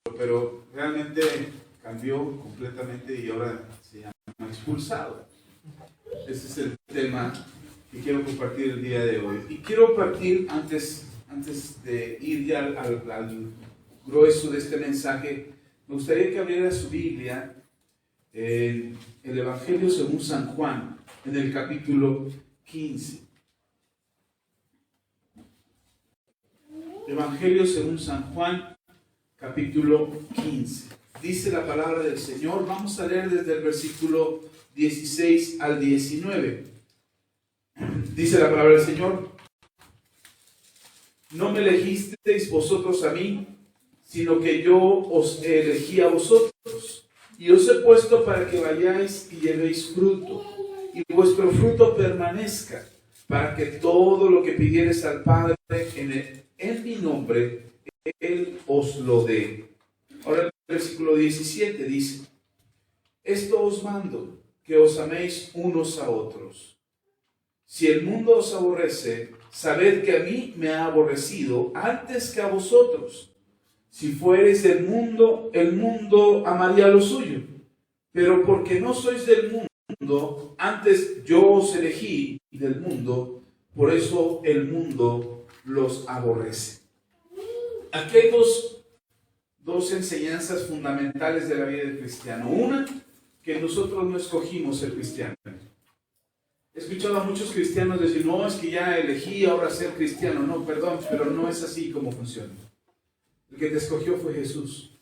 pero realmente cambió completamente y ahora se llama expulsado. Ese es el tema que quiero compartir el día de hoy. Y quiero partir, antes de ir ya al grueso de este mensaje, me gustaría que abriera su Biblia en el Evangelio según San Juan, en el capítulo 15. Evangelio según San Juan, capítulo 15. Dice la palabra del Señor. Vamos a leer desde el versículo 16 al 19. Dice la palabra del Señor: no me elegisteis vosotros a mí, sino que yo os elegí a vosotros, y os he puesto para que vayáis y llevéis fruto, y vuestro fruto permanezca, para que todo lo que pidiereis al Padre en mi nombre, Él os lo dé. Ahora el versículo 17 dice: esto os mando, que os améis unos a otros. Si el mundo os aborrece, sabed que a mí me ha aborrecido antes que a vosotros. Si fuereis del mundo, el mundo amaría lo suyo. Pero porque no sois del mundo, antes yo os elegí del mundo, por eso el mundo los aborrece. Aquí hay dos enseñanzas fundamentales de la vida del cristiano. Una, que nosotros no escogimos ser cristianos. He escuchado a muchos cristianos decir: no, es que ya elegí ahora ser cristiano. No, perdón, pero no es así como funciona. El que te escogió fue Jesús.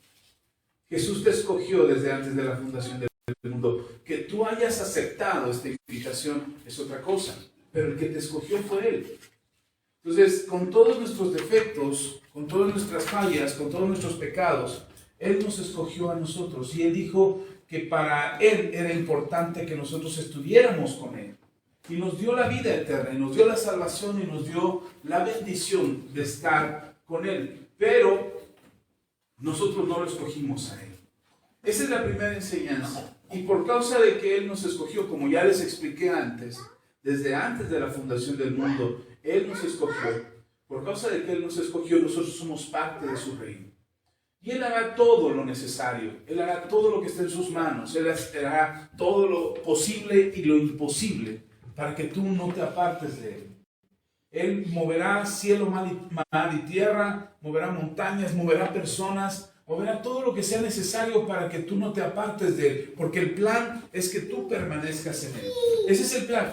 Jesús te escogió desde antes de la fundación del mundo. Que tú hayas aceptado esta invitación es otra cosa, pero el que te escogió fue Él. Entonces, con todos nuestros defectos, con todas nuestras fallas, con todos nuestros pecados, Él nos escogió a nosotros y Él dijo que para Él era importante que nosotros estuviéramos con Él. Y nos dio la vida eterna, y nos dio la salvación, y nos dio la bendición de estar con Él. Pero nosotros no lo escogimos a Él. Esa es la primera enseñanza. Y por causa de que Él nos escogió, como ya les expliqué antes, desde antes de la fundación del mundo, Él nos escogió. Por causa de que Él nos escogió, nosotros somos parte de su reino. Y Él hará todo lo necesario. Él hará todo lo que esté en sus manos. Él hará todo lo posible y lo imposible para que tú no te apartes de Él. Él moverá cielo, mar y tierra, moverá montañas, moverá personas, moverá todo lo que sea necesario para que tú no te apartes de Él. Porque el plan es que tú permanezcas en Él. Ese es el plan.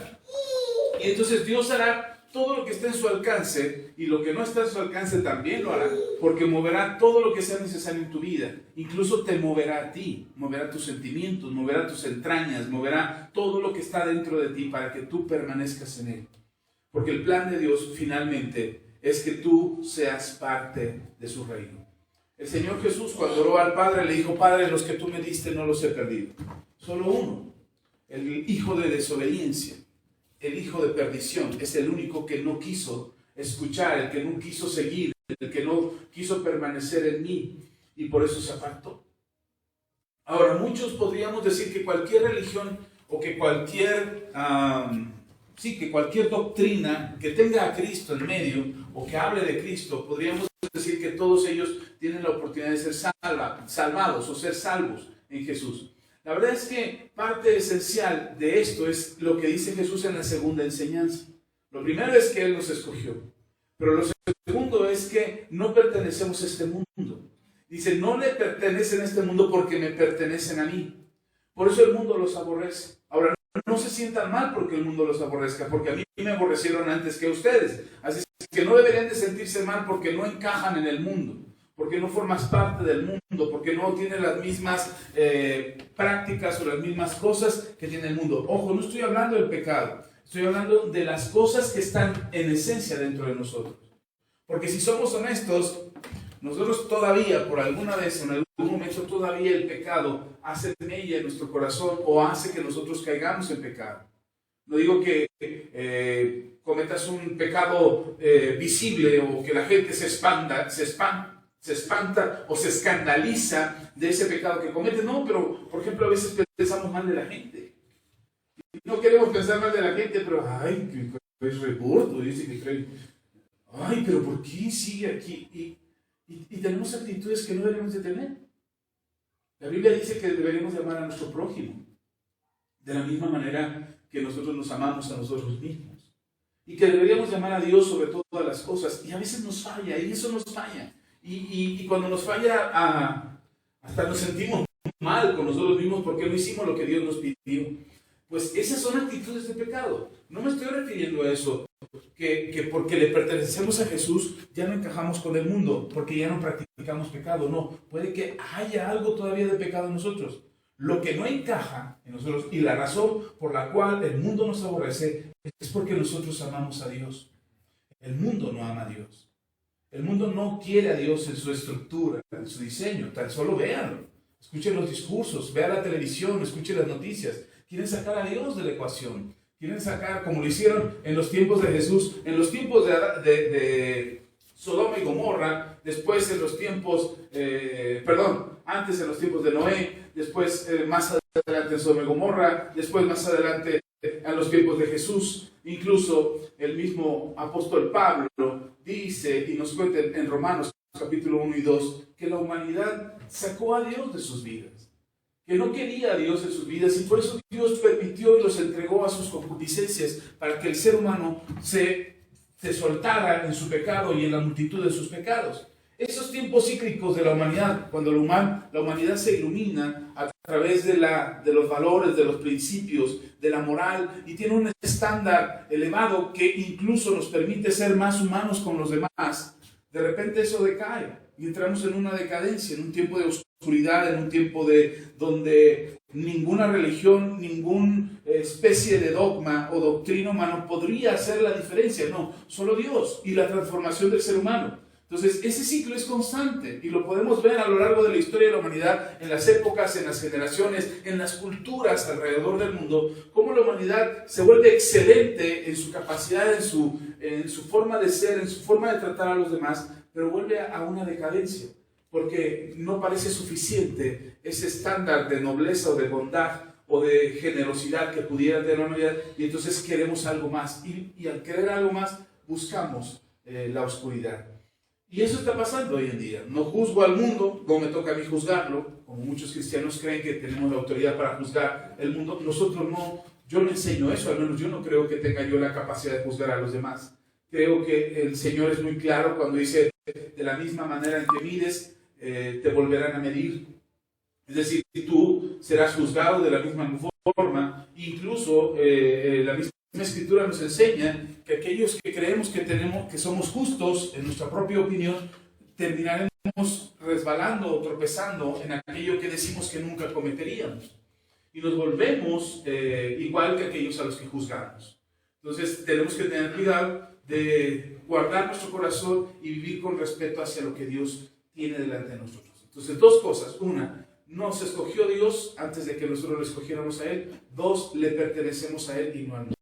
Y entonces Dios hará todo lo que esté en su alcance, y lo que no está en su alcance también lo hará, porque moverá todo lo que sea necesario en tu vida. Incluso te moverá a ti, moverá tus sentimientos, moverá tus entrañas, moverá todo lo que está dentro de ti para que tú permanezcas en Él. Porque el plan de Dios finalmente es que tú seas parte de su reino. El Señor Jesús, cuando oró al Padre, le dijo: Padre, los que tú me diste no los he perdido. Solo uno, el hijo de desobediencia. El hijo de perdición es el único que no quiso escuchar, el que no quiso seguir, el que no quiso permanecer en mí, y por eso se apartó. Ahora, muchos podríamos decir que cualquier religión o que cualquier doctrina que tenga a Cristo en medio o que hable de Cristo, podríamos decir que todos ellos tienen la oportunidad de ser salvados o ser salvos en Jesús. La verdad es que parte esencial de esto es lo que dice Jesús en la segunda enseñanza. Lo primero es que Él nos escogió, pero lo segundo es que no pertenecemos a este mundo. Dice: no le pertenecen a este mundo porque me pertenecen a mí. Por eso el mundo los aborrece. Ahora, no se sientan mal porque el mundo los aborrezca, porque a mí me aborrecieron antes que a ustedes. Así es que no deberían de sentirse mal porque no encajan en el mundo, porque no formas parte del mundo, porque no tienes las mismas prácticas o las mismas cosas que tiene el mundo. Ojo, no estoy hablando del pecado, estoy hablando de las cosas que están en esencia dentro de nosotros. Porque si somos honestos, nosotros todavía, por alguna vez, en algún momento, todavía el pecado hace mella en nuestro corazón o hace que nosotros caigamos en pecado. No digo que cometas un pecado visible o que la gente se espanta o se escandaliza de ese pecado que comete. No, pero por ejemplo a veces pensamos mal de la gente. No queremos pensar mal de la gente, pero ay, que es reporto, dice que cree. Ay, pero ¿por qué sigue aquí? Y tenemos actitudes que no debemos de tener. La Biblia dice que deberíamos de amar a nuestro prójimo de la misma manera que nosotros nos amamos a nosotros mismos. Y que deberíamos de amar a Dios sobre todas las cosas. Y a veces nos falla, y eso nos falla. Y cuando nos falla, hasta nos sentimos mal con nosotros mismos porque no hicimos lo que Dios nos pidió. Pues esas son actitudes de pecado. No me estoy refiriendo a eso, que porque le pertenecemos a Jesús ya no encajamos con el mundo, porque ya no practicamos pecado. No, puede que haya algo todavía de pecado en nosotros. Lo que no encaja en nosotros y la razón por la cual el mundo nos aborrece es porque nosotros amamos a Dios. El mundo no ama a Dios. El mundo no quiere a Dios en su estructura, en su diseño. Tan solo véanlo. Escuchen los discursos, vean la televisión, escuchen las noticias. Quieren sacar a Dios de la ecuación. Quieren sacar, como lo hicieron en los tiempos de Jesús, en los tiempos de Sodoma y Gomorra, después en los tiempos, antes en los tiempos de Noé, después más adelante en Sodoma y Gomorra, después más adelante en los tiempos de Jesús. Incluso el mismo apóstol Pablo dice y nos cuenta en Romanos capítulo 1 y 2 que la humanidad sacó a Dios de sus vidas, que no quería a Dios en sus vidas, y por eso Dios permitió y los entregó a sus concupiscencias para que el ser humano se soltara en su pecado y en la multitud de sus pecados. Esos tiempos cíclicos de la humanidad, cuando la humanidad se ilumina a través de los valores, de los principios, de la moral, y tiene un estándar elevado que incluso nos permite ser más humanos con los demás, de repente eso decae y entramos en una decadencia, en un tiempo de oscuridad, en un tiempo donde ninguna religión, ninguna especie de dogma o doctrina humana podría hacer la diferencia. No, solo Dios y la transformación del ser humano. Entonces, ese ciclo es constante y lo podemos ver a lo largo de la historia de la humanidad, en las épocas, en las generaciones, en las culturas alrededor del mundo, cómo la humanidad se vuelve excelente en su capacidad, en su forma de ser, en su forma de tratar a los demás, pero vuelve a una decadencia, porque no parece suficiente ese estándar de nobleza o de bondad o de generosidad que pudiera tener la humanidad, y entonces queremos algo más, y al querer algo más buscamos la oscuridad. Y eso está pasando hoy en día. No juzgo al mundo, no me toca a mí juzgarlo, como muchos cristianos creen que tenemos la autoridad para juzgar el mundo. Nosotros no, yo no enseño eso, al menos yo no creo que tenga yo la capacidad de juzgar a los demás. Creo que el Señor es muy claro cuando dice, de la misma manera en que mides, te volverán a medir. Es decir, tú serás juzgado de la misma forma. Incluso la misma Escritura nos enseña que aquellos que creemos que somos justos en nuestra propia opinión, terminaremos resbalando o tropezando en aquello que decimos que nunca cometeríamos. Y nos volvemos igual que aquellos a los que juzgamos. Entonces tenemos que tener cuidado de guardar nuestro corazón y vivir con respeto hacia lo que Dios tiene delante de nosotros. Entonces, dos cosas. Una, nos escogió Dios antes de que nosotros lo escogiéramos a Él. Dos, le pertenecemos a Él y no al mundo.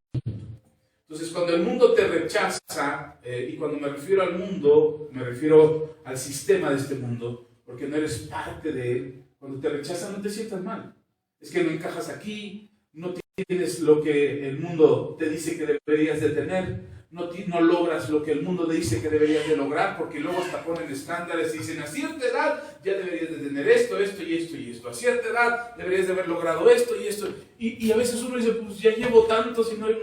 Entonces, cuando el mundo te rechaza, y cuando me refiero al mundo, me refiero al sistema de este mundo, porque no eres parte de él, cuando te rechazan no te sientas mal. Es que no encajas aquí, no tienes lo que el mundo te dice que deberías de tener, no logras lo que el mundo te dice que deberías de lograr, porque luego hasta ponen estándares y dicen, a cierta edad ya deberías de tener esto, esto y esto y esto, a cierta edad deberías de haber logrado esto y esto, y a veces uno dice, pues ya llevo tanto si no he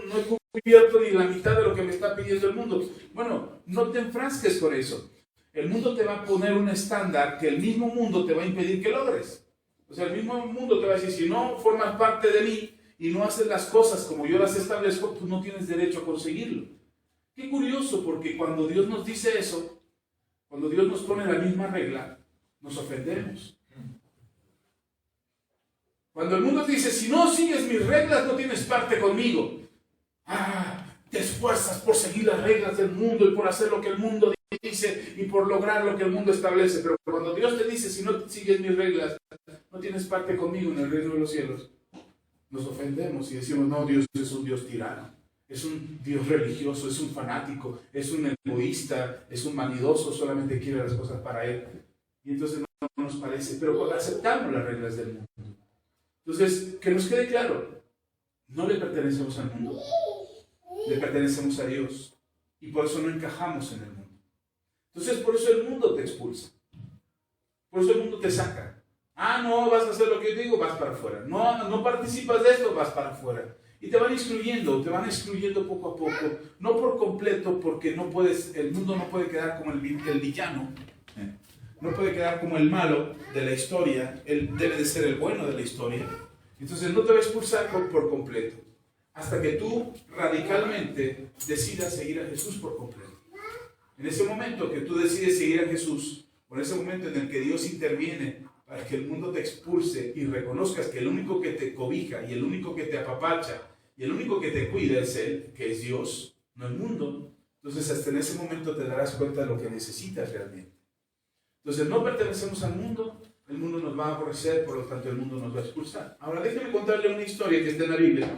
cubierto ni la mitad de lo que me está pidiendo el mundo. Bueno, no te enfrasques con eso. El mundo te va a poner un estándar que el mismo mundo te va a impedir que logres. O sea, el mismo mundo te va a decir, si no formas parte de mí y no haces las cosas como yo las establezco, tú no tienes derecho a conseguirlo. Qué curioso, porque cuando Dios nos dice eso, cuando Dios nos pone la misma regla, nos ofendemos. Cuando el mundo te dice, si no sigues mis reglas, no tienes parte conmigo. Te esfuerzas por seguir las reglas del mundo y por hacer lo que el mundo dice y por lograr lo que el mundo establece. Pero cuando Dios te dice, si no sigues mis reglas, no tienes parte conmigo en el reino de los cielos, nos ofendemos y decimos, no, Dios es un Dios tirano, es un Dios religioso, es un fanático, es un egoísta, es un vanidoso, solamente quiere las cosas para Él. Y entonces no nos parece, pero aceptamos las reglas del mundo. Entonces, que nos quede claro, no le pertenecemos al mundo, le pertenecemos a Dios, y por eso no encajamos en el mundo. Entonces por eso el mundo te expulsa. Por eso el mundo te saca. No vas a hacer lo que yo digo, vas para afuera. No participas de esto, vas para afuera. Y te van excluyendo poco a poco. No por completo, porque no puedes, el mundo no puede quedar como el villano. No puede quedar como el malo de la historia. Él debe de ser el bueno de la historia. Entonces no te va a expulsar por completo. Hasta que tú radicalmente decidas seguir a Jesús por completo. En ese momento que tú decides seguir a Jesús, o en ese momento en el que Dios interviene para que el mundo te expulse y reconozcas que el único que te cobija y el único que te apapacha y el único que te cuida es Él, que es Dios, no el mundo. Entonces hasta en ese momento te darás cuenta de lo que necesitas realmente. Entonces no pertenecemos al mundo, el mundo nos va a aborrecer, por lo tanto el mundo nos va a expulsar. Ahora déjeme contarle una historia que está en la Biblia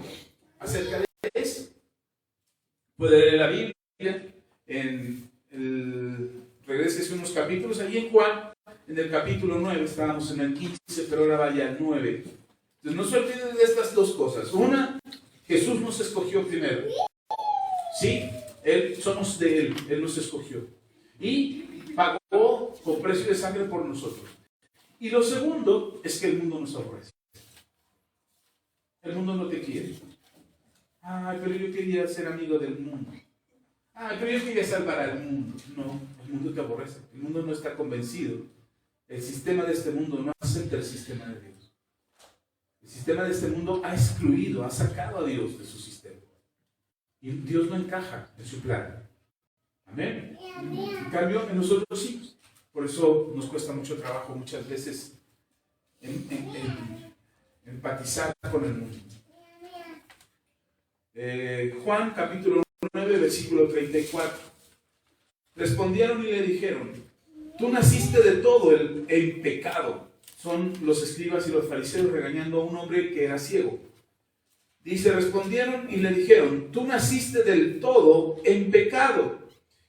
acerca de eso. Puede leer la Biblia regrese unos capítulos, allí en Juan, en el capítulo 9, estábamos en el 15, pero ahora vaya al 9. Entonces no se olviden de estas dos cosas. Una, Jesús nos escogió primero. Sí, somos de Él, Él nos escogió. Y pagó con precio de sangre por nosotros. Y lo segundo es que el mundo nos aborrece. El mundo no te quiere. Pero yo quería ser amigo del mundo. Pero yo quería salvar al mundo. No, el mundo te aborrece. El mundo no está convencido. El sistema de este mundo no acepta el sistema de Dios. El sistema de este mundo ha excluido, ha sacado a Dios de su sistema. Y Dios no encaja en su plan. Amén. En cambio, en nosotros sí. Por eso nos cuesta mucho trabajo muchas veces empatizar con el mundo. Juan capítulo 9, versículo 34. Respondieron y le dijeron: tú naciste de todo en pecado. Son los escribas y los fariseos regañando a un hombre que era ciego. Dice, respondieron y le dijeron: tú naciste del todo en pecado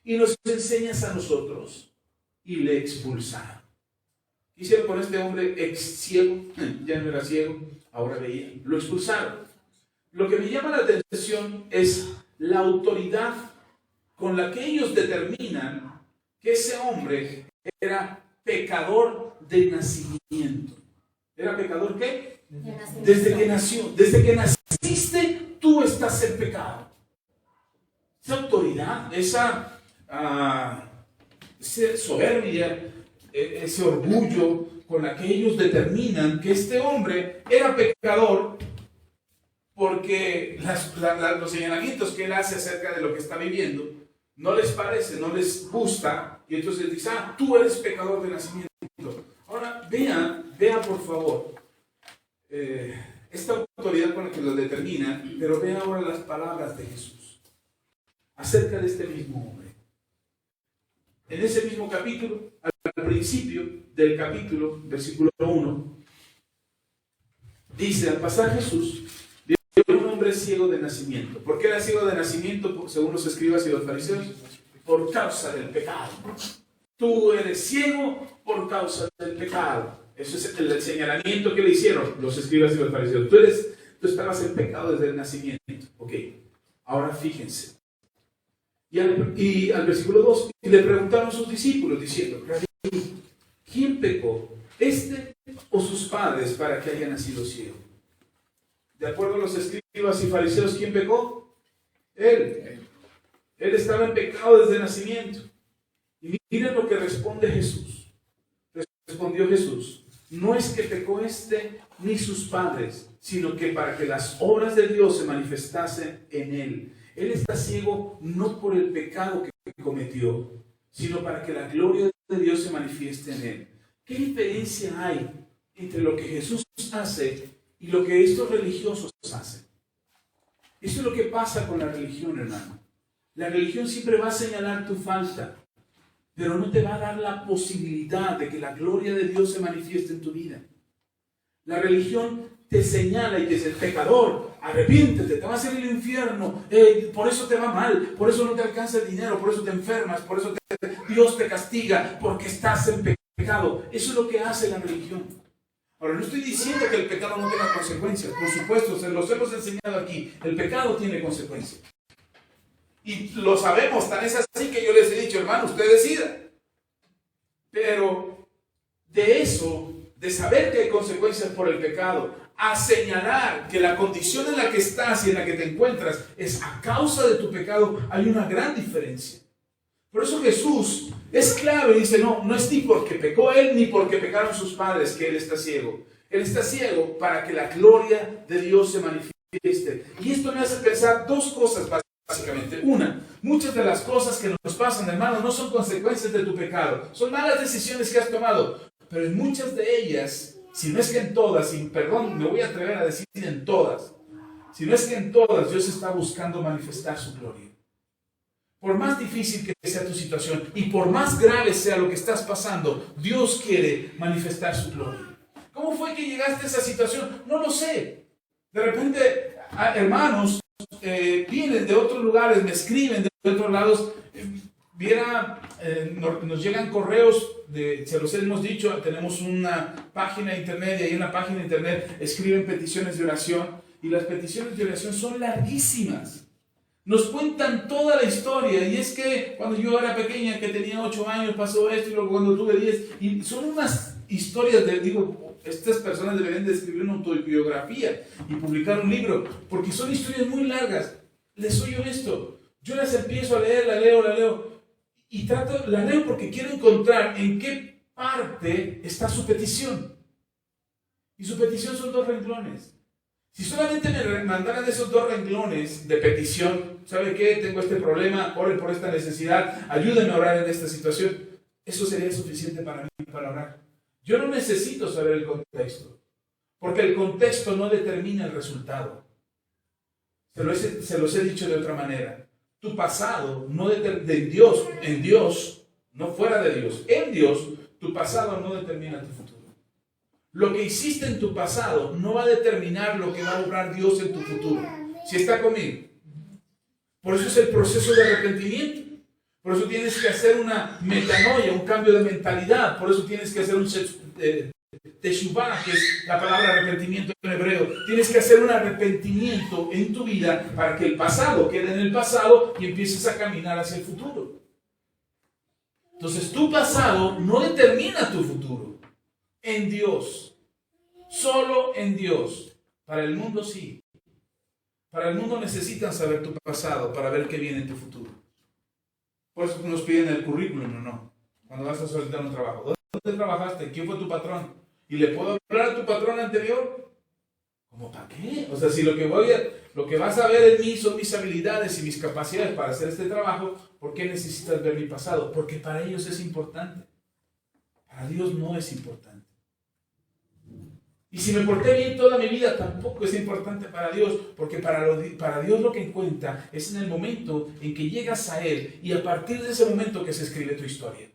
y nos enseñas a nosotros. Y le expulsaron. ¿Qué hicieron con este hombre ex ciego? Ya no era ciego, ahora veía. Lo expulsaron. Lo que me llama la atención es la autoridad con la que ellos determinan que ese hombre era pecador de nacimiento. ¿Era pecador qué? Desde que nació. Desde que naciste, tú estás en pecado. Esa autoridad, esa soberbia, ese orgullo con la que ellos determinan que este hombre era pecador, porque los señalamientos que él hace acerca de lo que está viviendo no les parece, no les gusta, y entonces dice: tú eres pecador de nacimiento. Ahora vea por favor esta autoridad con la que lo determina, pero vea ahora las palabras de Jesús acerca de este mismo hombre. En ese mismo capítulo, al principio del capítulo, versículo 1, dice: al pasar Jesús vio un hombre ciego de nacimiento. ¿Por qué era ciego de nacimiento, según los escribas y los fariseos? Por causa del pecado. Tú eres ciego por causa del pecado. Eso es el señalamiento que le hicieron los escribas y los fariseos. Tú estabas en pecado desde el nacimiento. Ok, ahora fíjense. Y al versículo 2, y le preguntaron sus discípulos diciendo: ¿quién pecó, este o sus padres, para que haya nacido ciego? De acuerdo a los escribas y fariseos, ¿quién pecó? Él. Él estaba en pecado desde el nacimiento. Y miren lo que responde Jesús. Respondió Jesús: no es que pecó este ni sus padres, sino que para que las obras de Dios se manifestasen en él. Él está ciego no por el pecado que cometió, sino para que la gloria de Dios se manifieste en él. ¿Qué diferencia hay entre lo que Jesús hace y lo que estos religiosos hacen? Eso es lo que pasa con la religión, hermano. La religión siempre va a señalar tu falta, pero no te va a dar la posibilidad de que la gloria de Dios se manifieste en tu vida. La religión te señala y te dice: pecador, arrepiéntete, te vas a ir al infierno, por eso te va mal, por eso no te alcanza el dinero, por eso te enfermas, por eso Dios te castiga, porque estás en pecado. Eso es lo que hace la religión. Ahora, no estoy diciendo que el pecado no tenga consecuencias. Por supuesto, se los hemos enseñado aquí. El pecado tiene consecuencias. Y lo sabemos, tan es así que yo les he dicho: hermano, usted decida. Pero de eso, de saber que hay consecuencias por el pecado, a señalar que la condición en la que estás y en la que te encuentras es a causa de tu pecado, hay una gran diferencia. Por eso Jesús es claro y dice, no es ni porque pecó él ni porque pecaron sus padres que él está ciego. Él está ciego para que la gloria de Dios se manifieste. Y esto me hace pensar dos cosas básicamente. Una, muchas de las cosas que nos pasan, hermano, no son consecuencias de tu pecado. Son malas decisiones que has tomado. Pero en muchas de ellas, si no es que en todas, y perdón, me voy a atrever a decir en todas, si no es que en todas, Dios está buscando manifestar su gloria. Por más difícil que sea tu situación y por más grave sea lo que estás pasando, Dios quiere manifestar su gloria. ¿Cómo fue que llegaste a esa situación? No lo sé. De repente, hermanos vienen de otros lugares, me escriben de otros lados. Nos llegan correos, se los hemos dicho, tenemos una página de internet y ahí en la página de internet escriben peticiones de oración y las peticiones de oración son larguísimas. Nos cuentan toda la historia y es que cuando yo era pequeña, que tenía 8 años, pasó esto y luego cuando tuve 10 y son unas historias estas personas deberían de escribir una autobiografía y publicar un libro porque son historias muy largas. Les soy honesto, yo las empiezo a leer, la leo y la leo porque quiero encontrar en qué parte está su petición. Y su petición son 2 renglones. Si solamente me mandaran esos 2 renglones de petición, ¿sabe qué? Tengo este problema, oren por esta necesidad, ayúdenme a orar en esta situación. Eso sería suficiente para mí para orar. Yo no necesito saber el contexto, porque el contexto no determina el resultado. Se los he dicho de otra manera. Tu pasado no en Dios, no fuera de Dios, en Dios, tu pasado no determina tu futuro. Lo que hiciste en tu pasado no va a determinar lo que va a obrar Dios en tu futuro. ¿Sí está conmigo? Por eso es el proceso de arrepentimiento. Por eso tienes que hacer una metanoia, un cambio de mentalidad. Por eso tienes que hacer un teshuvah, que es la palabra arrepentimiento en hebreo. Tienes que hacer un arrepentimiento en tu vida para que el pasado quede en el pasado y empieces a caminar hacia el futuro. Entonces tu pasado no determina tu futuro. En Dios, solo en Dios. Para el mundo sí. Para el mundo necesitan saber tu pasado para ver qué viene en tu futuro. Por eso nos piden el currículum, no. Cuando vas a solicitar un trabajo. ¿Dónde trabajaste? ¿Quién fue tu patrón? ¿Y le puedo hablar a tu patrón anterior? ¿Cómo para qué? O sea, si lo que vas a ver en mí son mis habilidades y mis capacidades para hacer este trabajo, ¿por qué necesitas ver mi pasado? Porque para ellos es importante. Para Dios no es importante. Y si me porté bien toda mi vida, tampoco es importante para Dios, porque para Dios lo que cuenta es en el momento en que llegas a Él y a partir de ese momento que se escribe tu historia.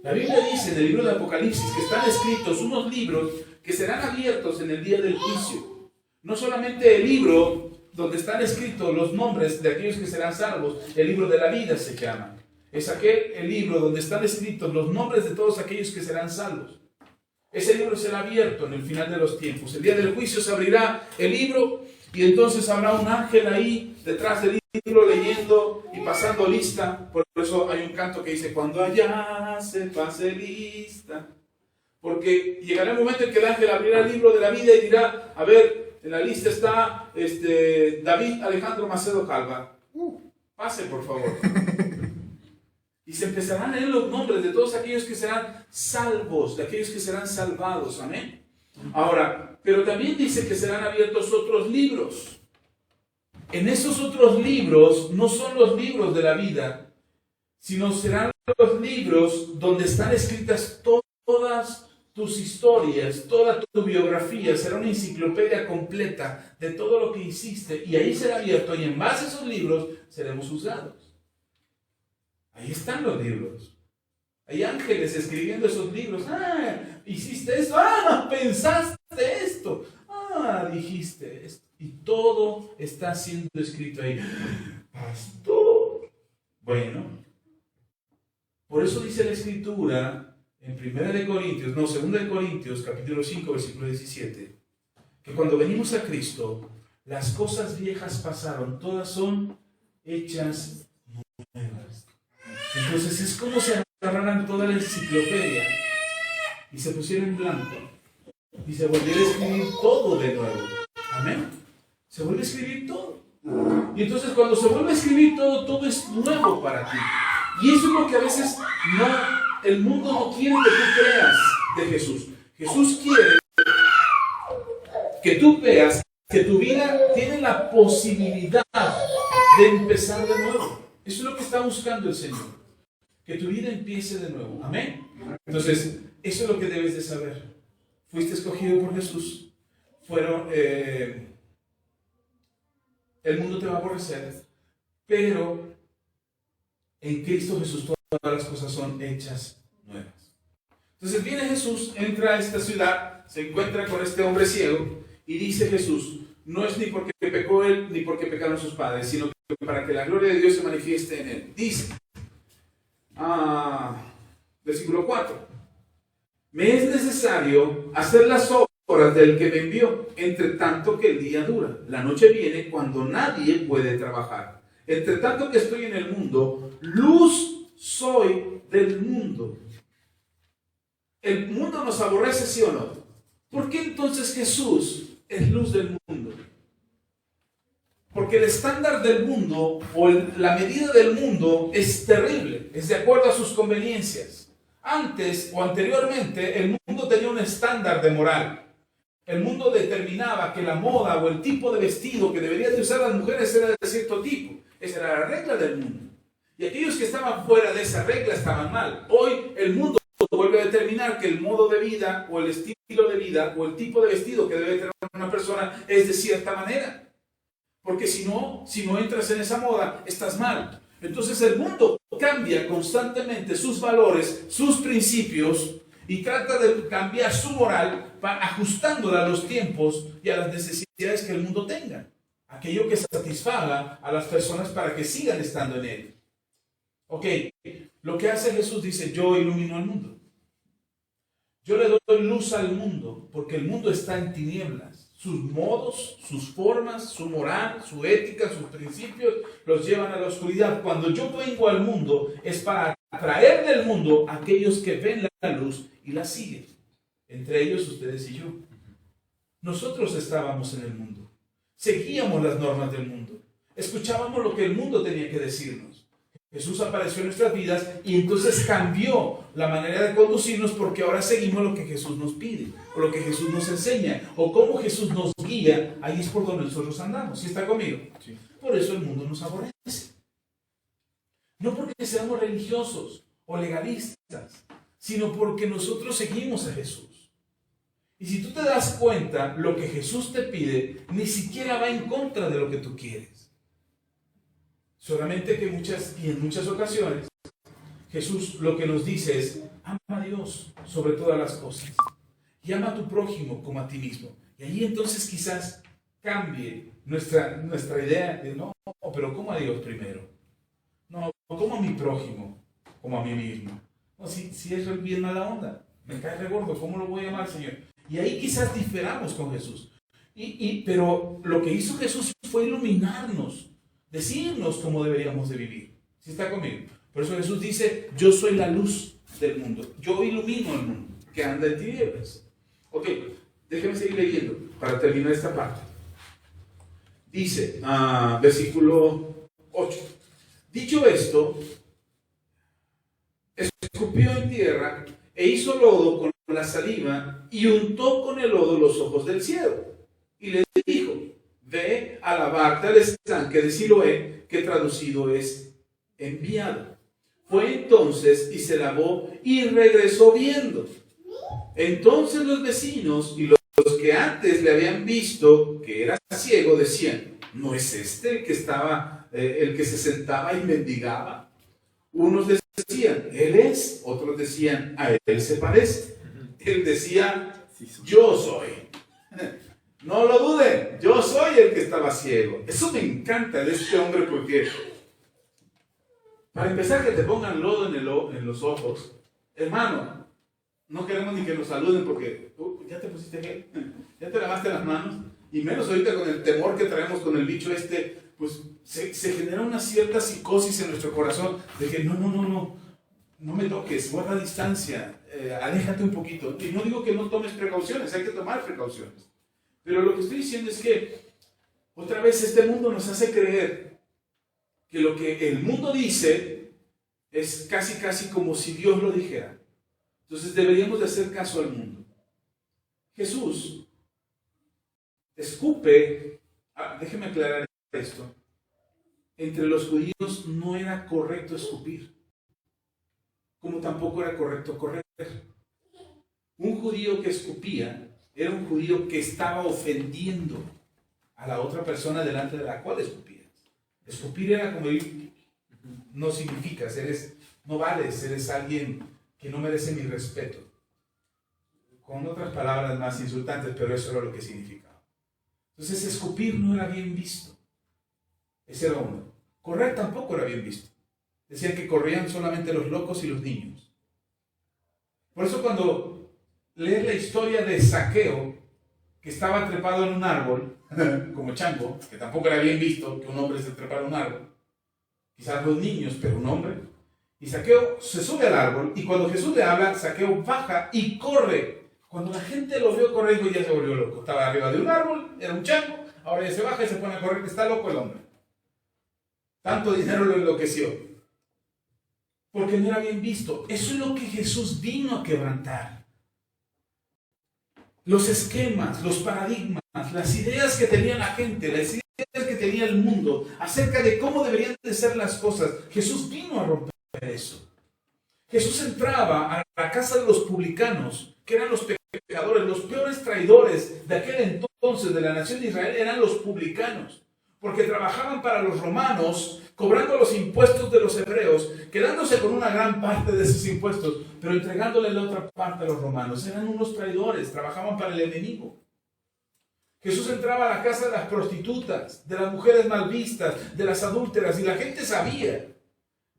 La Biblia dice en el libro de Apocalipsis que están escritos unos libros que serán abiertos en el día del juicio. No solamente el libro donde están escritos los nombres de aquellos que serán salvos, el libro de la vida se llama. Es el libro donde están escritos los nombres de todos aquellos que serán salvos. Ese libro será abierto en el final de los tiempos. El día del juicio se abrirá el libro y entonces habrá un ángel ahí detrás del libro leyendo y pasando lista. Por eso hay un canto que dice, cuando allá se pase lista. Porque llegará el momento en que el ángel abrirá el libro de la vida y dirá, a ver, en la lista está David Alejandro Macedo Calva. Pase, por favor. Y se empezarán a leer los nombres de todos aquellos que serán salvos, de aquellos que serán salvados. Amén. Ahora, pero también dice que serán abiertos otros libros. En esos otros libros no son los libros de la vida, sino serán los libros donde están escritas todas tus historias, toda tu biografía. Será una enciclopedia completa de todo lo que hiciste. Y ahí será abierto y en base a esos libros seremos juzgados. Ahí están los libros. Hay ángeles escribiendo esos libros. Hiciste esto. Pensaste esto. Dijiste esto. Y todo está siendo escrito ahí. Pastor. Bueno. Por eso dice la Escritura en 2 Corintios, capítulo 5, versículo 17, que cuando venimos a Cristo, las cosas viejas pasaron. Todas son hechas nuevas. Entonces es como si agarraran toda la enciclopedia y se pusieran en blanco y se volviera a escribir todo de nuevo. Amén. Se vuelve a escribir todo. Y entonces cuando se vuelve a escribir todo, todo es nuevo para ti. Y eso es lo que a veces el mundo no quiere que tú creas de Jesús. Jesús quiere que tú veas que tu vida tiene la posibilidad de empezar de nuevo. Eso es lo que está buscando el Señor. Que tu vida empiece de nuevo. Amén. Entonces, eso es lo que debes de saber. Fuiste escogido por Jesús. El mundo te va a aborrecer, pero en Cristo Jesús todas las cosas son hechas nuevas. Entonces viene Jesús, entra a esta ciudad, se encuentra con este hombre ciego y dice Jesús, no es ni porque pecó él ni porque pecaron sus padres, sino que para que la gloria de Dios se manifieste en él. Dice, versículo 4, me es necesario hacer las obras del que me envió, entre tanto que el día dura. La noche viene cuando nadie puede trabajar. Entre tanto que estoy en el mundo, luz soy del mundo. ¿El mundo nos aborrece, sí o no? ¿Por qué entonces Jesús es luz del mundo? Porque el estándar del mundo o la medida del mundo es terrible, es de acuerdo a sus conveniencias. Antes o anteriormente el mundo tenía un estándar de moral. El mundo determinaba que la moda o el tipo de vestido que deberían de usar las mujeres era de cierto tipo. Esa era la regla del mundo. Y aquellos que estaban fuera de esa regla estaban mal. Hoy el mundo vuelve a determinar que el modo de vida o el estilo de vida o el tipo de vestido que debe tener una persona es de cierta manera. Porque si no entras en esa moda, estás mal. Entonces el mundo cambia constantemente sus valores, sus principios y trata de cambiar su moral ajustándola a los tiempos y a las necesidades que el mundo tenga. Aquello que satisfaga a las personas para que sigan estando en él. Ok, lo que hace Jesús dice, yo ilumino al mundo. Yo le doy luz al mundo porque el mundo está en tinieblas. Sus modos, sus formas, su moral, su ética, sus principios los llevan a la oscuridad. Cuando yo vengo al mundo es para atraer del mundo a aquellos que ven la luz y la siguen. Entre ellos ustedes y yo. Nosotros estábamos en el mundo. Seguíamos las normas del mundo. Escuchábamos lo que el mundo tenía que decirnos. Jesús apareció en nuestras vidas y entonces cambió la manera de conducirnos porque ahora seguimos lo que Jesús nos pide, o lo que Jesús nos enseña, o cómo Jesús nos guía, ahí es por donde nosotros andamos. ¿Sí está conmigo? Sí. Por eso el mundo nos aborrece. No porque seamos religiosos o legalistas, sino porque nosotros seguimos a Jesús. Y si tú te das cuenta, lo que Jesús te pide ni siquiera va en contra de lo que tú quieres. Solamente que en muchas ocasiones Jesús lo que nos dice es, ama a Dios sobre todas las cosas y ama a tu prójimo como a ti mismo. Y ahí entonces quizás cambie nuestra idea de no, pero ¿cómo a Dios primero? No, ¿cómo a mi prójimo? Como a mí mismo. No, si es bien mala onda, me cae re gordo, ¿cómo lo voy a amar, Señor? Y ahí quizás diferamos con Jesús. Pero lo que hizo Jesús fue iluminarnos, decirnos cómo deberíamos de vivir. ¿Sí está conmigo? Por eso Jesús dice, yo soy la luz del mundo. Yo ilumino el mundo que anda en tinieblas. Ok, déjenme seguir leyendo para terminar esta parte. Dice, versículo 8. Dicho esto, escupió en tierra e hizo lodo con la saliva y untó con el lodo los ojos del ciego. Y le dijo, ve a lavarte al estanque de Siloé, que traducido es enviado. Fue entonces y se lavó y regresó viendo. Entonces los vecinos y los que antes le habían visto que era ciego decían, ¿no es este el que se sentaba y mendigaba? Unos decían, él es. Otros decían, a él se parece. Él decía, yo soy. No lo duden, yo soy el que estaba ciego. Eso me encanta de este hombre porque, para empezar, que te pongan lodo en los ojos. Hermano, no queremos ni que nos saluden porque ya te pusiste gel, ya te lavaste las manos. Y menos ahorita con el temor que traemos con el bicho pues se genera una cierta psicosis en nuestro corazón de que no no me toques, guarda distancia, aléjate un poquito. Y no digo que no tomes precauciones, hay que tomar precauciones. Pero lo que estoy diciendo es que otra vez este mundo nos hace creer que lo que el mundo dice es casi como si Dios lo dijera. Entonces deberíamos de hacer caso al mundo. Jesús escupe, déjeme aclarar esto, entre los judíos no era correcto escupir, como tampoco era correcto correr. Un judío que escupía era un judío que estaba ofendiendo a la otra persona delante de la cual escupía. Escupir era como ir, no significas, no vales, eres alguien que no merece mi respeto. Con otras palabras más insultantes, pero eso era lo que significaba. Entonces escupir no era bien visto. Ese era uno. Correr tampoco era bien visto. Decían que corrían solamente los locos y los niños. Por eso cuando lees la historia de Zaqueo, que estaba trepado en un árbol, como chango, que tampoco era bien visto que un hombre se trepara en un árbol, quizás los niños, pero un hombre, y Zaqueo se sube al árbol, y cuando Jesús le habla, Zaqueo baja y corre. Cuando la gente lo vio corriendo, ya se volvió loco. Estaba arriba de un árbol, era un chango, ahora ya se baja y se pone a correr, que está loco el hombre. Tanto dinero lo enloqueció. Porque no era bien visto. Eso es lo que Jesús vino a quebrantar. Los esquemas, los paradigmas, las ideas que tenía la gente, las ideas que tenía el mundo acerca de cómo deberían de ser las cosas. Jesús vino a romper eso. Jesús entraba a la casa de los publicanos, que eran los pecadores, los peores traidores de aquel entonces de la nación de Israel, eran los publicanos, porque trabajaban para los romanos, cobrando los impuestos de los hebreos, quedándose con una gran parte de esos impuestos, pero entregándole la otra parte a los romanos. Eran unos traidores, trabajaban para el enemigo. Jesús entraba a la casa de las prostitutas, de las mujeres mal vistas, de las adúlteras, y la gente sabía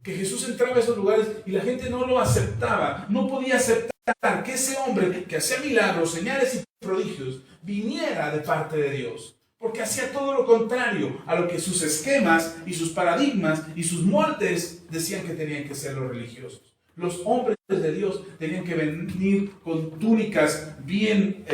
que Jesús entraba a esos lugares y la gente no lo aceptaba, no podía aceptar que ese hombre que hacía milagros, señales y prodigios viniera de parte de Dios, porque hacía todo lo contrario a lo que sus esquemas y sus paradigmas y sus moldes decían que tenían que ser los religiosos. Los hombres de Dios tenían que venir con túnicas bien,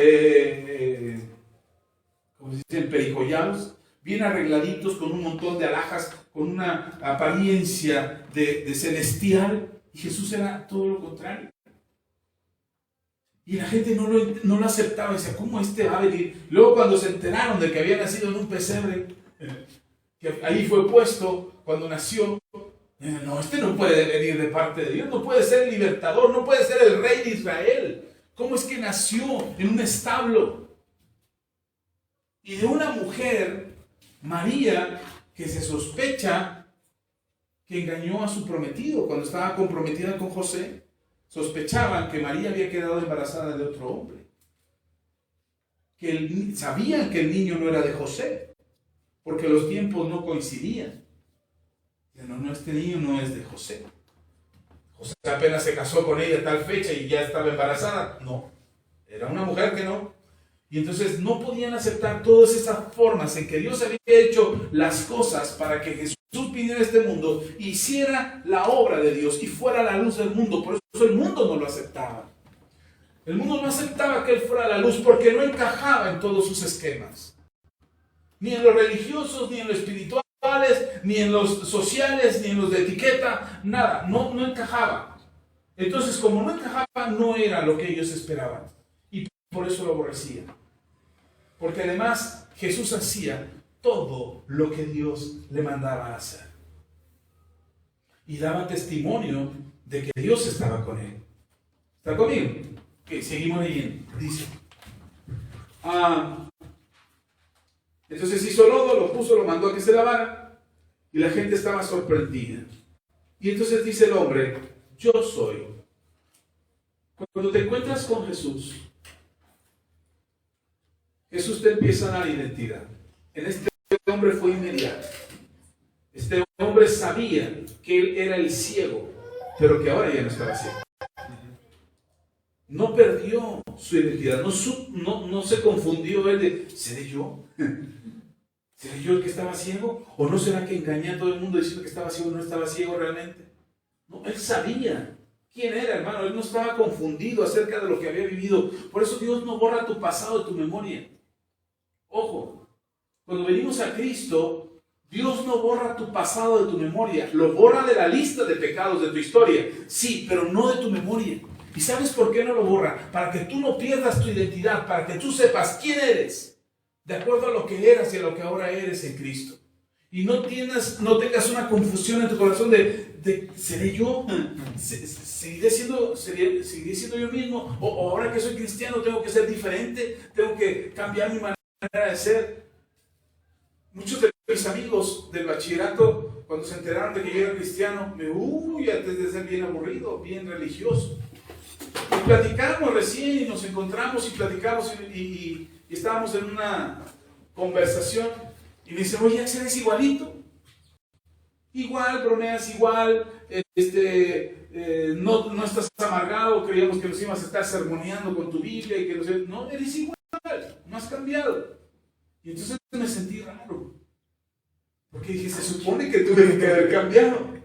como se dicen, pericollados, bien arregladitos, con un montón de alhajas, con una apariencia de celestial. Y Jesús era todo lo contrario. Y la gente no lo aceptaba. Decía, ¿cómo este va a venir? Luego cuando se enteraron de que había nacido en un pesebre, que ahí fue puesto cuando nació, no, este no puede venir de parte de Dios, no puede ser el libertador, no puede ser el rey de Israel. ¿Cómo es que nació en un establo? Y de una mujer, María, que se sospecha que engañó a su prometido cuando estaba comprometida con José. Sospechaban que María había quedado embarazada de otro hombre. Sabían que el niño no era de José, porque los tiempos no coincidían. No, este niño no es de José. José apenas se casó con ella a tal fecha y ya estaba embarazada. No, era una mujer que no. Y entonces no podían aceptar todas esas formas en que Dios había hecho las cosas para que Jesús viniera a este mundo, hiciera la obra de Dios y fuera la luz del mundo. Por eso el mundo no lo aceptaba. El mundo no aceptaba que Él fuera la luz porque no encajaba en todos sus esquemas. Ni en los religiosos, ni en los espirituales, ni en los sociales, ni en los de etiqueta, nada, no encajaba. Entonces, como no encajaba, no era lo que ellos esperaban. Y por eso lo aborrecían. Porque además Jesús hacía todo lo que Dios le mandaba a hacer. Y daba testimonio de que Dios estaba con él. ¿Está conmigo? Ok, seguimos leyendo. Dice. Entonces hizo lodo, lo puso, lo mandó a que se lavara. Y la gente estaba sorprendida. Y entonces dice el hombre, yo soy. Cuando te encuentras con Jesús, Jesús te empieza a dar identidad. En este hombre fue inmediato. Este hombre sabía que él era el ciego, pero que ahora ya no estaba ciego. No perdió su identidad, no se confundió él de, ¿seré yo? ¿Seré yo el que estaba ciego? ¿O no será que engañé a todo el mundo diciendo que estaba ciego y no estaba ciego realmente? No, él sabía quién era, hermano. Él no estaba confundido acerca de lo que había vivido. Por eso Dios no borra tu pasado de tu memoria. Ojo, cuando venimos a Cristo, Dios no borra tu pasado de tu memoria. Lo borra de la lista de pecados de tu historia. Sí, pero no de tu memoria. ¿Y sabes por qué no lo borra? Para que tú no pierdas tu identidad, para que tú sepas quién eres, de acuerdo a lo que eras y a lo que ahora eres en Cristo. Y no tengas una confusión en tu corazón de ¿seré yo? ¿Seguiré siendo yo mismo? ¿O ahora que soy cristiano tengo que ser diferente? ¿Tengo que cambiar mi manera de ser? Muchos de mis amigos del bachillerato, cuando se enteraron de que yo era cristiano, antes de ser bien aburrido, bien religioso. Y platicamos recién y nos encontramos y platicamos y estábamos en una conversación y me dicen, oye, Axel, es igualito. Igual, bromeas igual, no estás amargado, creíamos que nos ibas a estar sermoneando con tu Biblia y que no, eres igual, no has cambiado. Y entonces me sentí raro, porque dije, se supone que tuve que haber cambiado.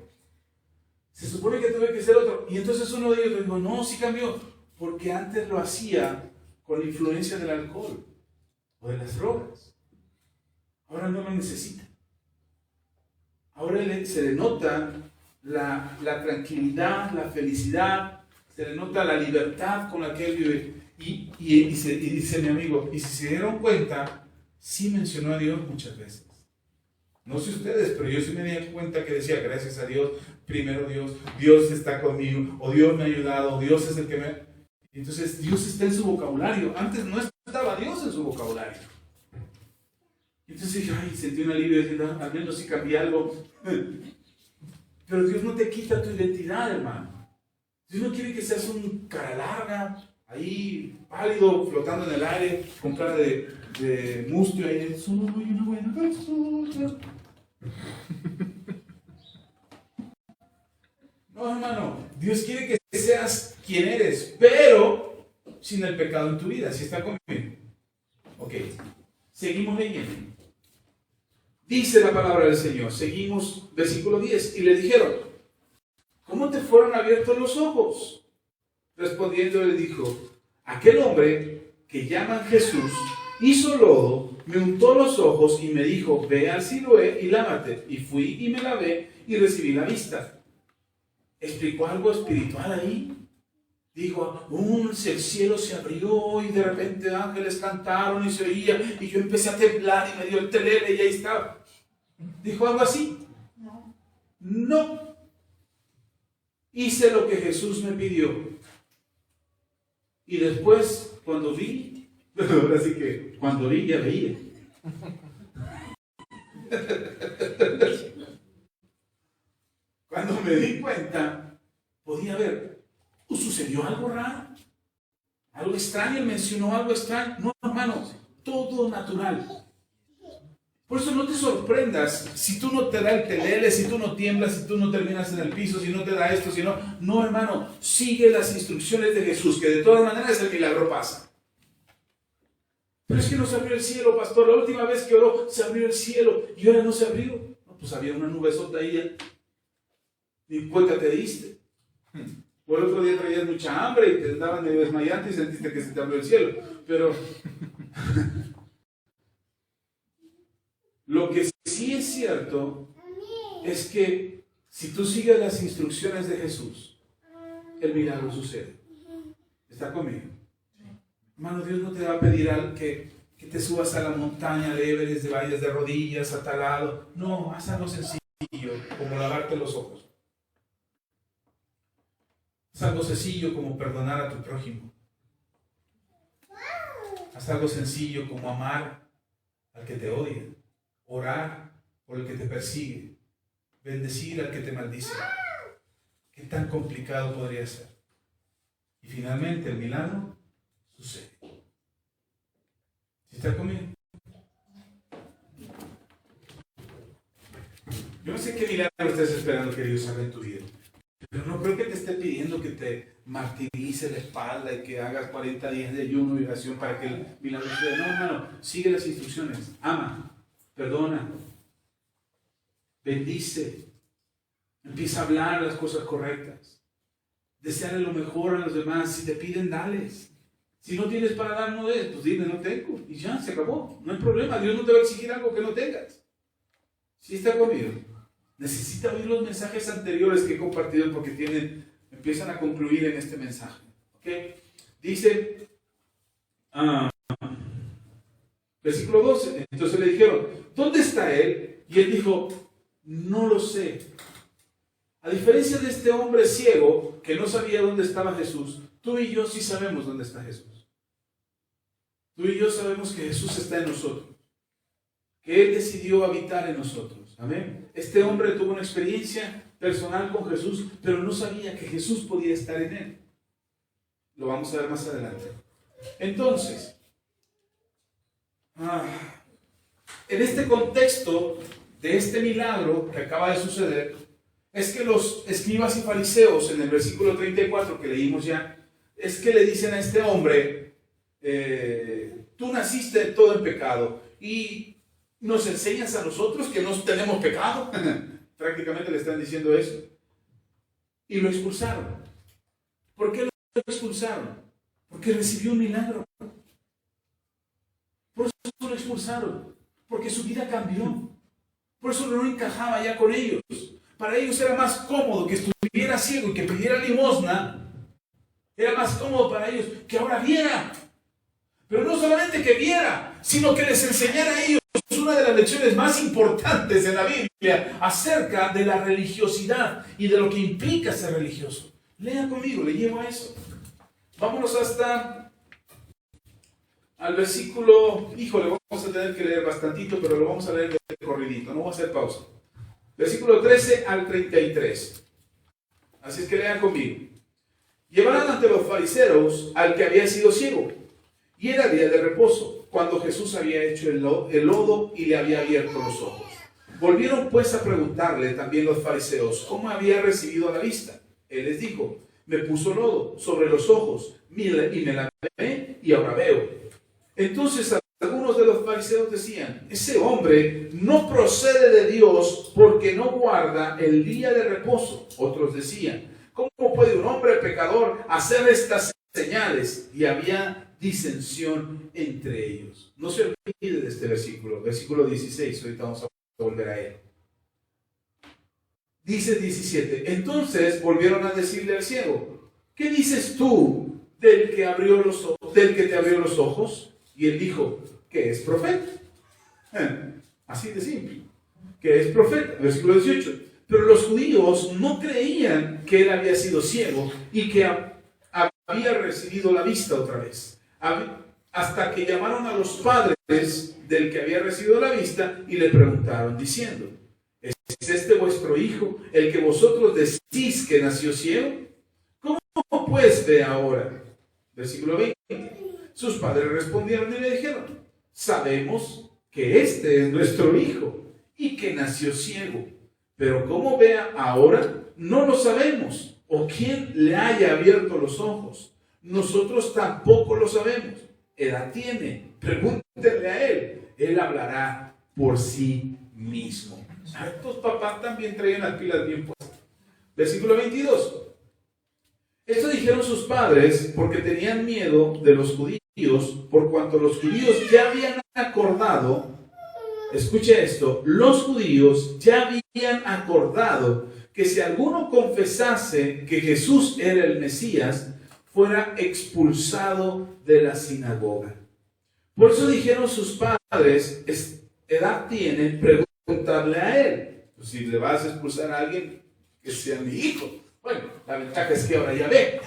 Se supone que tuve que ser otro. Y entonces uno de ellos dijo, no, sí cambió, porque antes lo hacía con la influencia del alcohol o de las drogas. Ahora no lo necesita. Ahora se le nota la tranquilidad, la felicidad, se le nota la libertad con la que él vive. Y dice mi amigo, y si se dieron cuenta, sí mencionó a Dios muchas veces. No sé ustedes, pero yo sí me di cuenta que decía, gracias a Dios, primero Dios está conmigo, o Dios me ha ayudado, o Dios es el que me... Entonces Dios está en su vocabulario. Antes no estaba Dios en su vocabulario. Entonces dije, sentí un alivio diciendo, al menos sí cambié algo. Pero Dios no te quita tu identidad, hermano. Dios no quiere que seas un cara larga, ahí pálido, flotando en el aire, con cara de mustio ahí. Soy una buena persona. No, hermano, Dios quiere que seas quien eres, pero sin el pecado en tu vida. ¿Sí está conmigo? Ok, seguimos leyendo. Dice la palabra del Señor, seguimos, versículo 10, y le dijeron, ¿cómo te fueron abiertos los ojos? Respondiendo le dijo, aquel hombre que llaman Jesús hizo lodo, me untó los ojos y me dijo, ve al Siloé y lávate. Y fui y me lavé y recibí la vista. ¿Explicó algo espiritual ahí? Dijo, el cielo se abrió y de repente ángeles cantaron y se oía y yo empecé a temblar y me dio el telele y ahí estaba. ¿Dijo algo así? No. Hice lo que Jesús me pidió. Y después, cuando vi, ahora sí que cuando vi ya veía. Cuando me di cuenta, podía ver. ¿Sucedió algo raro? ¿Algo extraño? ¿Él mencionó algo extraño? No, hermano, todo natural. Por eso no te sorprendas si tú no te da el telele, si tú no tiemblas, si tú no terminas en el piso, si no te da esto, si no... No, hermano, sigue las instrucciones de Jesús, que de todas maneras el milagro pasa. Pero es que no se abrió el cielo, pastor. La última vez que oró, se abrió el cielo y ahora no se abrió. No, pues había una nubesota ahí. Ni cuenta te diste. O el otro día traías mucha hambre y te andaban medio desmayante y sentiste que se te abrió el cielo. Pero lo que sí es cierto es que si tú sigues las instrucciones de Jesús, el milagro sucede. ¿Está conmigo? Hermano, Dios no te va a pedir que te subas a la montaña, al Everest, de vayas de rodillas a tal lado. No, haz algo sencillo, como lavarte los ojos. Haz algo sencillo como perdonar a tu prójimo. Haz algo sencillo como amar al que te odia. Orar por el que te persigue. Bendecir al que te maldice. ¿Qué tan complicado podría ser? Y finalmente el milagro sucede. ¿Sí está conmigo? Yo no sé qué milagro estás esperando que Dios haga en tu vida. Pero no creo que te esté pidiendo que te martirice la espalda y que hagas 40 días de ayuno y oración para que el milagro suceda. No, hermano, sigue las instrucciones. Ama, perdona, bendice, empieza a hablar las cosas correctas. desearle lo mejor a los demás. Si te piden, dales. Si no tienes para dar, no des, pues dile, no tengo. Y ya, se acabó. No hay problema. Dios no te va a exigir algo que no tengas. ¿Sí está conmigo? Necesita oír los mensajes anteriores que he compartido porque empiezan a concluir en este mensaje. ¿Ok? Dice, versículo 12. Entonces le dijeron, ¿dónde está él? Y él dijo, no lo sé. A diferencia de este hombre ciego que no sabía dónde estaba Jesús, tú y yo sí sabemos dónde está Jesús. Tú y yo sabemos que Jesús está en nosotros, que Él decidió habitar en nosotros. Amén. Este hombre tuvo una experiencia personal con Jesús, pero no sabía que Jesús podía estar en él. Lo vamos a ver más adelante. Entonces, en este contexto de este milagro que acaba de suceder, es que los escribas y fariseos, en el versículo 34 que leímos ya, es que le dicen a este hombre, tú naciste todo en pecado y nos enseñas a nosotros que no tenemos pecado. Prácticamente le están diciendo eso. Y lo expulsaron. ¿Por qué lo expulsaron? Porque recibió un milagro. Por eso lo expulsaron. Porque su vida cambió. Por eso no encajaba ya con ellos. Para ellos era más cómodo que estuviera ciego y que pidiera limosna. Era más cómodo para ellos que ahora viera. Pero no solamente que viera, sino que les enseñara a ellos una de las lecciones más importantes en la Biblia acerca de la religiosidad y de lo que implica ser religioso. Lea conmigo, le llevo a eso. Vámonos hasta al versículo, híjole, vamos a tener que leer bastantito, pero lo vamos a leer de corridito, no voy a hacer pausa. Versículo 13 al 33. Así es que lean conmigo. Llevaron ante los fariseos al que había sido ciego, y era día de reposo, cuando Jesús había hecho el lodo y le había abierto los ojos. Volvieron pues a preguntarle también los fariseos cómo había recibido la vista. Él les dijo, me puso lodo sobre los ojos y me lavé y ahora veo. Entonces algunos de los fariseos decían, ese hombre no procede de Dios porque no guarda el día de reposo. Otros decían, ¿cómo puede un hombre pecador hacer estas señales? Y había disensión entre ellos. No se olvide de este versículo, versículo 16, ahorita vamos a volver a él. Dice 17, entonces volvieron a decirle al ciego, ¿qué dices tú del que te abrió los ojos? Y él dijo, que es profeta. Así de simple, que es profeta. Versículo 18, pero los judíos no creían que él había sido ciego y que había recibido la vista otra vez. Hasta que llamaron a los padres del que había recibido la vista y le preguntaron diciendo, ¿es este vuestro hijo, el que vosotros decís que nació ciego? ¿Cómo pues ve ahora? Versículo 20. Sus padres respondieron y le dijeron, sabemos que este es nuestro hijo y que nació ciego, pero cómo vea ahora no lo sabemos, o quién le haya abierto los ojos. Nosotros tampoco lo sabemos. Edad tiene, pregúntenle a él, él hablará por sí mismo. Estos papás también traían las pilas bien puestas. Versículo 22. Esto dijeron sus padres porque tenían miedo de los judíos, por cuanto los judíos ya habían acordado, escuche esto, los judíos ya habían acordado que si alguno confesase que Jesús era el Mesías, fuera expulsado de la sinagoga. Por eso dijeron sus padres, edad tiene, preguntarle a él. Pues si le vas a expulsar a alguien, que sea mi hijo. Bueno, la ventaja es que ahora ya ve.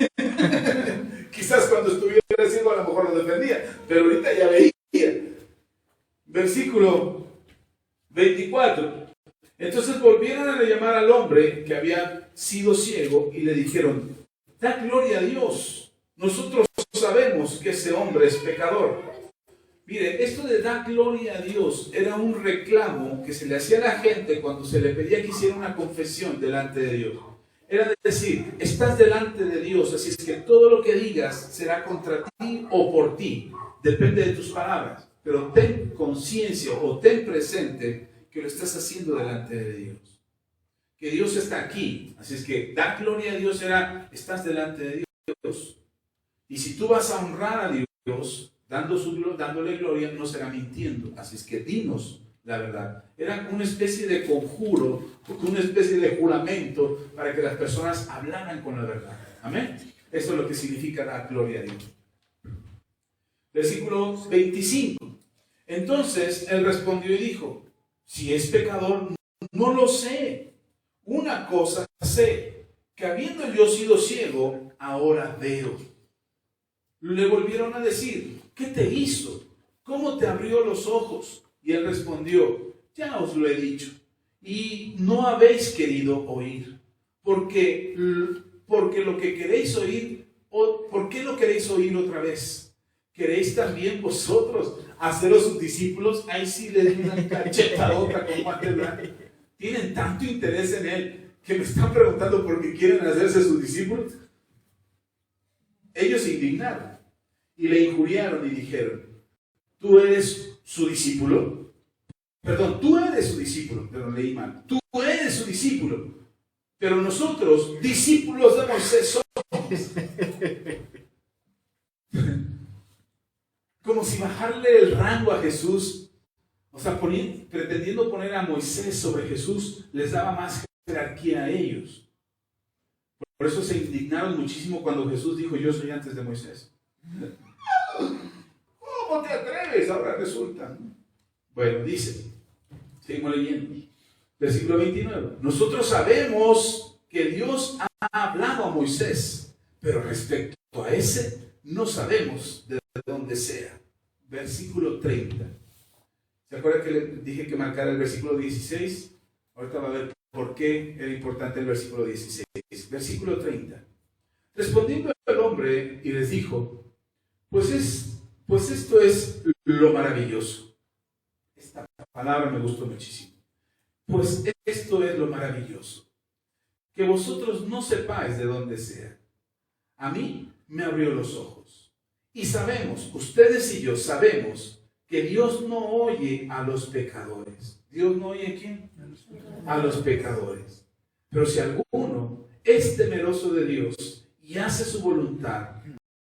Quizás cuando estuviera ciego a lo mejor lo defendía, pero ahorita ya veía. Versículo 24. Entonces volvieron a llamar al hombre que había sido ciego y le dijeron, da gloria a Dios. Nosotros sabemos que ese hombre es pecador. Mire, esto de dar gloria a Dios era un reclamo que se le hacía a la gente cuando se le pedía que hiciera una confesión delante de Dios. Era decir, estás delante de Dios, así es que todo lo que digas será contra ti o por ti. Depende de tus palabras. Pero ten conciencia o ten presente que lo estás haciendo delante de Dios. que Dios está aquí. Así es que dar gloria a Dios estás delante de Dios. Y si tú vas a honrar a Dios, dándole gloria, no será mintiendo. Así es que dinos la verdad. Era una especie de conjuro, una especie de juramento para que las personas hablaran con la verdad. Amén. Eso es lo que significa dar gloria a Dios. Versículo 25. Entonces él respondió y dijo: si es pecador, no lo sé. Una cosa sé, que habiendo yo sido ciego, ahora veo. Le volvieron a decir: ¿qué te hizo? ¿Cómo te abrió los ojos? Y él respondió: ya os lo he dicho, y no habéis querido oír. Porque lo que queréis oír, ¿por qué lo queréis oír otra vez? ¿Queréis también vosotros haceros sus discípulos? Ahí sí les di una cachetadota con guante blanco. Tienen tanto interés en él que me están preguntando por qué quieren hacerse sus discípulos. Ellos se indignaron y le injuriaron y dijeron: ¿tú eres su discípulo? Perdón, tú eres su discípulo. Perdón, leí mal. Tú eres su discípulo. Pero nosotros, discípulos de Moisés, somos. Como si bajarle el rango a Jesús, o sea, pretendiendo poner a Moisés sobre Jesús, les daba más jerarquía a ellos. Por eso se indignaron muchísimo cuando Jesús dijo: yo soy antes de Moisés. ¿Cómo te atreves? Ahora resulta. Bueno, dice, seguimos leyendo. Versículo 29. Nosotros sabemos que Dios ha hablado a Moisés, pero respecto a ese, no sabemos de dónde sea. Versículo 30. ¿Se acuerdan que le dije que marcara el versículo 16? Ahorita va a ver por qué era importante el versículo 16. Versículo 30. Respondiendo el hombre y les dijo: pues esto es lo maravilloso. Esta palabra me gustó muchísimo. Pues esto es lo maravilloso, que vosotros no sepáis de dónde sea. A mí me abrió los ojos. Y sabemos, ustedes y yo sabemos, que Dios no oye a los pecadores. ¿Dios no oye a quién? A los pecadores. Pero si alguno es temeroso de Dios y hace su voluntad,